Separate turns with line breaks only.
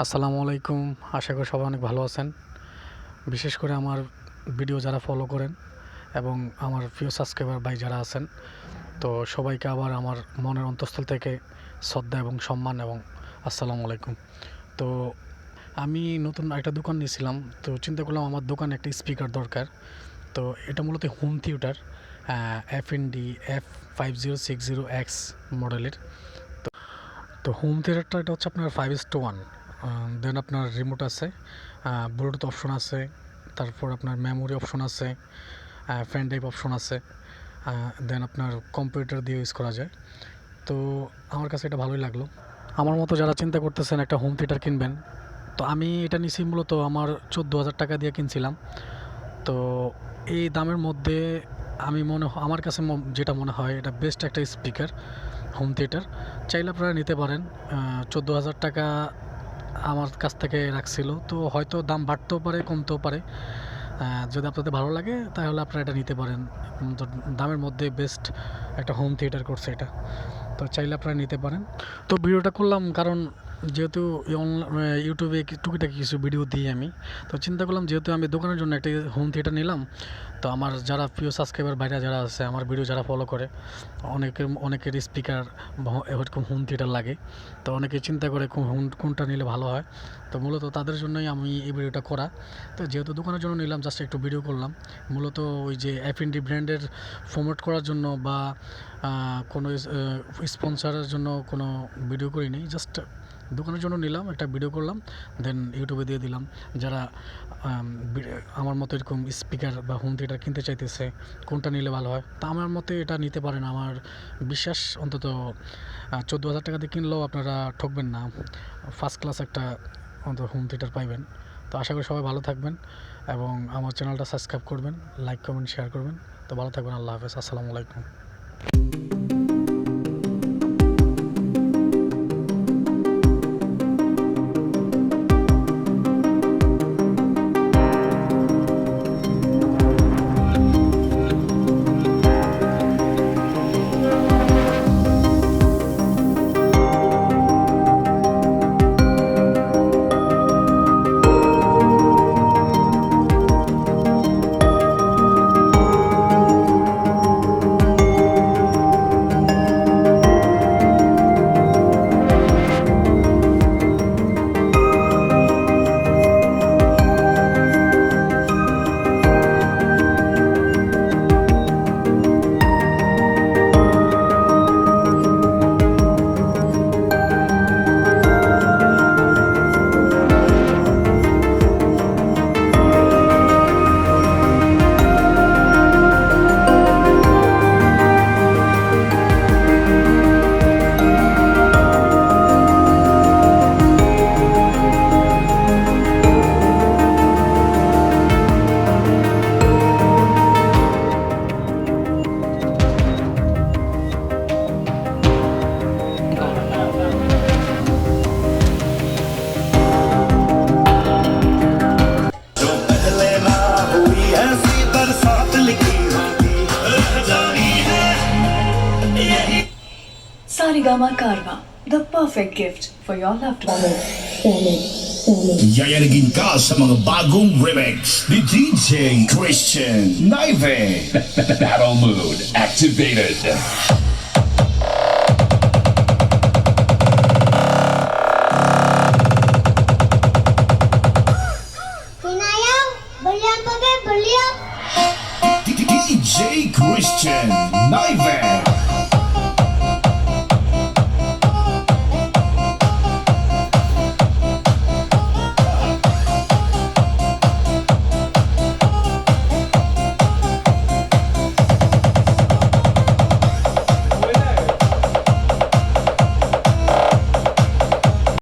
আসসালামু আলাইকুম। আশা করি সবাই অনেক ভালো আছেন। বিশেষ করে আমার ভিডিও যারা ফলো করেন এবং আমার প্রিয় সাবস্ক্রাইবার ভাই যারা আছেন, তো সবাইকে আবার আমার মনের অন্তঃস্থল থেকে শ্রদ্ধা এবং সম্মান এবং আসসালামু আলাইকুম। তো আমি নতুন একটা দোকান নিয়েছিলাম, তো চিন্তা করলাম আমার দোকানে একটা স্পিকার দরকার। তো এটা মূলত হোম থিয়েটার, F&D F5060X মডেলের। তো হোম থিয়েটারটা এটা হচ্ছে আপনার 5:1। দেন আপনার রিমোট আছে, ব্লুটুথ অপশন আছে, তারপর আপনার মেমোরি অপশন আছে, ফ্যান ড্রাইভ অপশন আছে, দেন আপনার কম্পিউটার দিয়ে ইউজ করা যায়। তো আমার কাছে এটা ভালোই লাগলো। আমার মতো যারা চিন্তা করতেছেন একটা হোম থিয়েটার কিনবেন, তো আমি এটা নিছি মূলত আমার 14,000 টাকা দিয়ে কিনছিলাম। তো এই দামের মধ্যে আমার কাছে যেটা মনে হয় এটা বেস্ট একটা স্পিকার হোম থিয়েটার। চাইলে আপনারা নিতে পারেন। 14,000 টাকা আমার কাছ থেকে রাখছিল, তো হয়তো দাম বাড়তেও পারে কমতেও পারে। যদি আপনাদের ভালো লাগে তাহলে আপনারা এটা নিতে পারেন। তো দামের মধ্যে বেস্ট একটা হোম থিয়েটার করছে এটা, তো চাইলে আপনারা নিতে পারেন। তো ভিডিওটা করলাম কারণ যেহেতু ইউটিউবে টুকিটাকি কিছু ভিডিও দিই আমি, তো চিন্তা করলাম যেহেতু আমি দোকানের জন্য একটা হোম থিয়েটার নিলাম, তো আমার যারা প্রিয় সাবস্ক্রাইবার বাইরে যারা আছে, আমার ভিডিও যারা ফলো করে, অনেকের স্পিকার এরকম হোম থিয়েটার লাগে। তো অনেকে চিন্তা করে কোনটা নিলে ভালো হয়। তো মূলত তাদের জন্যই আমি এই ভিডিওটা করা। তো যেহেতু দোকানের জন্য নিলাম, জাস্ট একটু ভিডিও করলাম। মূলত ওই যে F&D ব্র্যান্ডের প্রমোট করার জন্য বা কোনো স্পন্সরের জন্য কোনো ভিডিও করিনি, জাস্ট দোকানের জন্য নিলাম, একটা ভিডিও করলাম, দেন ইউটিউবে দিয়ে দিলাম। যারা আমার মতো এরকম স্পিকার বা হোম থিয়েটার কিনতে চাইতেছে, কোনটা নিলে ভালো হয়, তা আমার মতে এটা নিতে পারেন। আমার বিশ্বাস অন্তত 14,000 টাকা দিয়ে কিনলেও আপনারা ঠকবেন না, ফার্স্ট ক্লাস একটা অন্তত হোম থিয়েটার পাইবেন। তো আশা করি সবাই ভালো থাকবেন এবং আমার চ্যানেলটা সাবস্ক্রাইব করবেন, লাইক কমেন্ট শেয়ার করবেন। তো ভালো থাকবেন। আল্লাহ হাফেজ। আসসালামু আলাইকুম।
Sarigama Karma, the perfect gift for your loved one.
Yayarigin ka sa mga bagong remix ni DJ Christian Naive. Battle mode activated.
Sinayang, balian pa be, balian.
DJ Christian Naive.